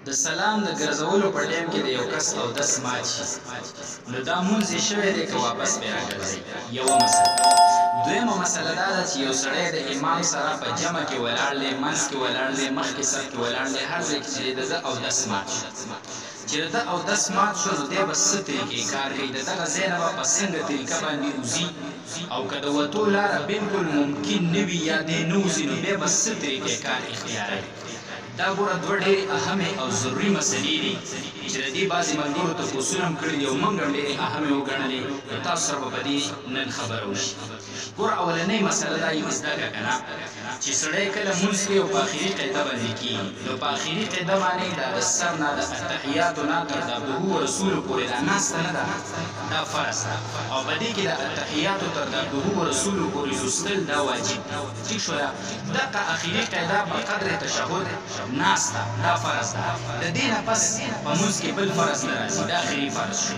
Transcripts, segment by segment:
د سلام د ګرځولو په ټیم کې د یو کس اودس مات شي نو دا مونځ یې شوی دی که واپس پرې راګرځي یوه مسله. دویمه مسله دا ده چې یو سړی د امام سره په جمع کې ولاړ دی، منځ کې ولاړ دی، مخکې صف کې ولاړ دی، هر ځای کې چې د ده اودس مات شو. چې د ده اودس مات شو نو دی به څه طریقې کار کوي، د دغه ځای نه به په څنګه طریقه باندې وځي، او که د وتو لاره بالکل ممکن نه وي یا دی نه وځي نو بیا به څه طریقې کار اختیاروي. دا ګوره دوه ډېرې اهمې او ضروري مسلې دي چې د دې بعضې ملګرو تپوسونه هم کړي دي او موږ هم ډېرې اهمې وګڼلې، نو تاسو سره به په دې نن خبره وشي. ګوره اولنۍ مسله دا یې زده کړه که نه چې سړی کله مونځ کوي او په اخري قاعده باندې کښېني نو په اخري قاعده باندې دا د سر نه د اتحیاتو نه تر د عبدهو ورسولو پورې دا ناسته نه ده، دا فرض ده، او په دې کې د اتحیاتو تر د عبدهو ورسولو پورې لوستل دا واجب ده. ټیک شوله؟ دغه اخري قاعده په قدر تشهد ناسته دا فرض ده. د دې نه پس په مونځ کې بل فرض نه راځي، دا اخري فرض شو.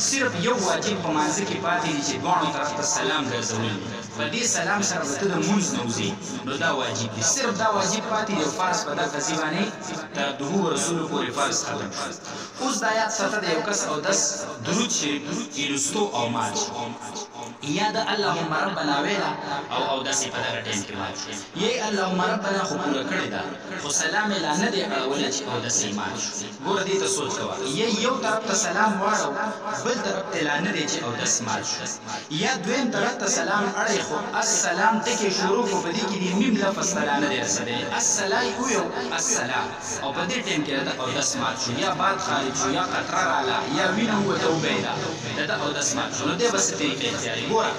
صرف یو واجب په مانځه کې پاتې دي چې دواړو طرف ته سلام ګرځول دي. په دې سلام سره به ته د مونځ نه وځې نو دا واجب دي، صرف دا واجب پاتې دی او فرض په دغه ځای باندې تر عبدهو ورسولو پورې فرض ختم شو. اوس دا یاد ساته د یو کس اودس درود شریف لوستو او مات شو، یا د اللهم ربنا ویله او اودس یې په دغه ټایم کې مات شو، یې اللهم ربنا خو پوره کړې ده خو سلام یې لا نه دی اړولی چې اودس یې مات شو. ګوره دې ته سوچ کوه، یو طرف ته سلام واړو بل طرف ته لا نه دی چې اودس مات شو، یا دویم طرف ته سلام اړی خو السلام ټکې شروع خو په دې کې د میم لفظ ته لا نه دی رسېدلی، السلام یې وویو السلام، او په دې ټایم کې د ده اودس مات شو، یا باد خارج شو، یا قطره راغله، یا وینه ووته وبهېده، د ده اودس مات شو. نو دی به څه طریقې اختیاروي؟ ګوره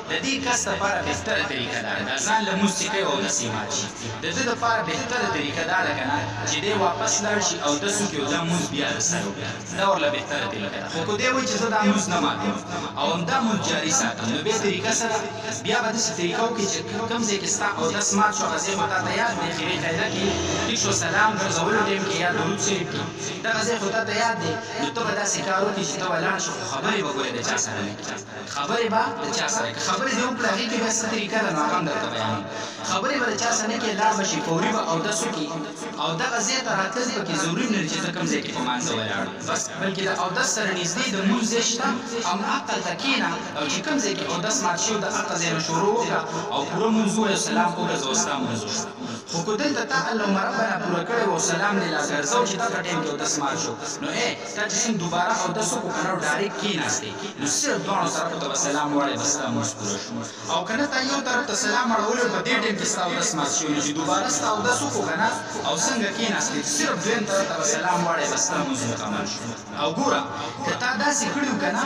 د دې کس دپاره بهتره طریقه دا ده ځان له مونځ چې کوي اودس یې مات شي، د ده دپاره بهتره طریقه دا ده که نه چې دی واپس لاړ شي اودس وکړي او دا مونځ بیا د سره وکړي، دا ورله بهتره طریقه ده. خو که دی وایي چې زه دا مونځ نه ماتوم او همدا مونځ جاري ساتم نو بیا طریقه څه ده؟ بیا به داسې طریقه وکړي چې کوم ځای کې ستا اودس مات شو هغه ځای خو تا ته یاد دی، اخري قاعده کې ټیک شو سلام ګرځولو ټایم کې یا درود شریف کې دغه ځای خو تا ته یاد دی، نو ته به داسې کار وکړي چې ته به لاړ شو خو خبرې به ګورې د چا سره نه کړي، خبرې به د چا سره کړي، خبرې دې وکړه هغې کې بیا څه طریقه ده نو هغه هم درته بیانوم. خبرې به د چا سره نه کړي، لاړ به شي فوري به اودس وکړي او دغه ځای ته راتلل پکې ضروري نه چې زه کوم ځای کې په مانځه ولاړ بس، بلکې د اودس سره نږدې د مونځ ځای شته هماغه ته کښېنه او چې کوم ځای کې اودس مات شي د هغه ځای نه شروع وکړه او پوره مونځ ووایه سلام وګرځه او ستا مونځ وشو. خو که دلته تا اللهم ربنا پوره کړی و سلام دې لا ګرځو چې دغه ټایم کې اودس مات شو نو تا چې څنګه دوباره اودس وکړو که نه ډایرکټ کښېناستې نو صرف دواړو طرفو ته به سلام ووایې بس ستا مونځ پوره شو. او که نه تا یو طرف ته سلام اړولی په دې ټایم کې ستا اودس مات شوی نو چې دوباره ستا اودس وکړو که نه او څنګه کښېناستې صرف دویم طرف ته به سلام ووایې بس ستا مونځ مکمل شو. او ګوره که تا داسې کړي وو که نه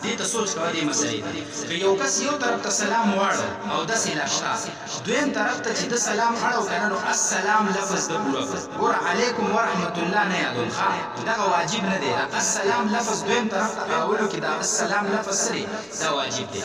دې ته سوچ کوه دې مسلې ته، که یو کس یو طرف ته سلام واړو او داسې لا شته دویم طرف ته چې ده سلام اړو که نه نو السلام لفظ ده پوره ګوره علیکم ورحمت الله نه یادول ښه دغه واجب نه دی، السلام لفظ دویم طرف ته اړولو کې دا السلام لفظ څه دی دا واجب دی.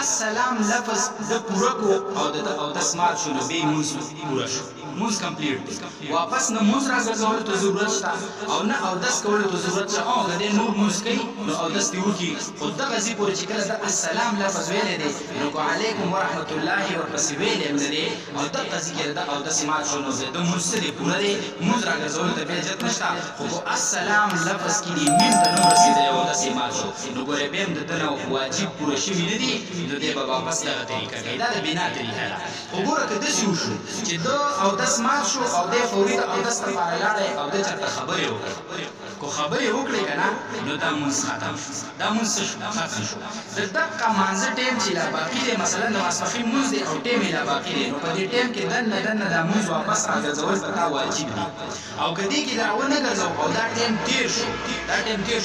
السلام لفظ ده پوره کړو او د ده اودس مات شو نو بیا یې مونځ پوره شو، مونځ کمپلیټ دی، واپس نه مونځ راګرځولو ته ضرورت شته او نه اودس کولو ته ضرورت شته. او که دی نور مونځ کوي نو اودس دې وکړي خو دغه ځای پورې چې کله د السلام لفظ ویلی دی نو که علیکم ورحمت الله ورپسې ویلی هم نه دی او دغه ځای کې د ده اودس مات شو نو د ده مونځ څه دی پوره دی، مونځ راګرځولو ته بیا جت نشته. خو په السلام لفظ کې دې میم ته نه ورسېدلی او اودس یې مات شو نو ګورې بیا هم د ده نه واجب پوره شوي نه دي نو دی به واپس دغه طریقه کوي، دا د بنا طریقه ده. خو ګوره که داسې وشو چې ده اودس مات شو او دی فوري د اودس لپاره لاړی او ده چېرته خبرې وکړې کو خبرې وکړې که نه نو دا مونځ ختم شو، دا مونځ څه شو ختم شو. د دغه مانځه ټایم چې لا باقي دی مثلا د ماسپښین مونځ دی او ټایم یې لا باقي دی نو په دې ټایم کې دننه دا مونځ واپس راګرځول په تا واجب دي. او که دې کې دا ونه ګرځو او دا ټایم تېر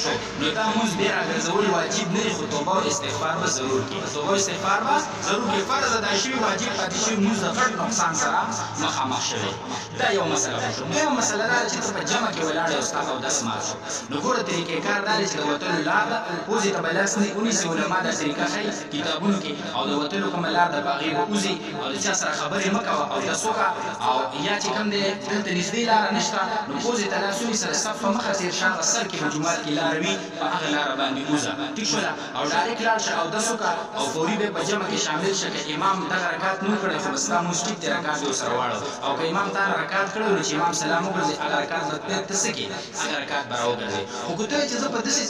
شو نو دا مونځ بیا راګرځول واجب نه دی خو توبه او استغفار به ضرور کړي، توبه او استغفار به ضرور کړي، فرض ادا شوي واجب پاتې شوي مونځ د غټ نقصان سره مخامخ شوی. دا یو مسله شو. دویمه مسله دا ده چې ته په جمع کې ولاړ یې او ستا اودس مات شو نو ګوره طریقې کار دا دی چې د وتلو لار ده پوزې ته به لاس ونیسي، علما دا طریقه ښایي کتابونو کې، او د وتلو کومه لار ده په هغې به وځي او د چا سره خبرې مه کوه اودس وکړه، او یا چې کوم دی دلته نږدې لاره نشته نو پوزې ته لاس ونیسه د صف په مخه تېر شه، هغه سر کې به جومات کې لاره وي په هغه لاره باندې وځه، ټیک شوله، او ډایرکټ لاړ شه اودس وکړه او فوري به په جمع کې شامل شه. که امام دغه رکات نه وکړی خو به ستا مونځ ټیک دی رکات یې ورسره واړه، او که امام تا رکعت کړو چې امام سلام وګرځي هغه رکعت به ته څه کې هغه رکعت به راوګرځي خو که ته چې زه په داسې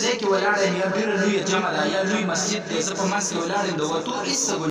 ځای کې ولاړ یم یا ډېره لویه جمع ده یا لوی مسجد دی زه په منځ کې ولاړ یم د وتو هېڅ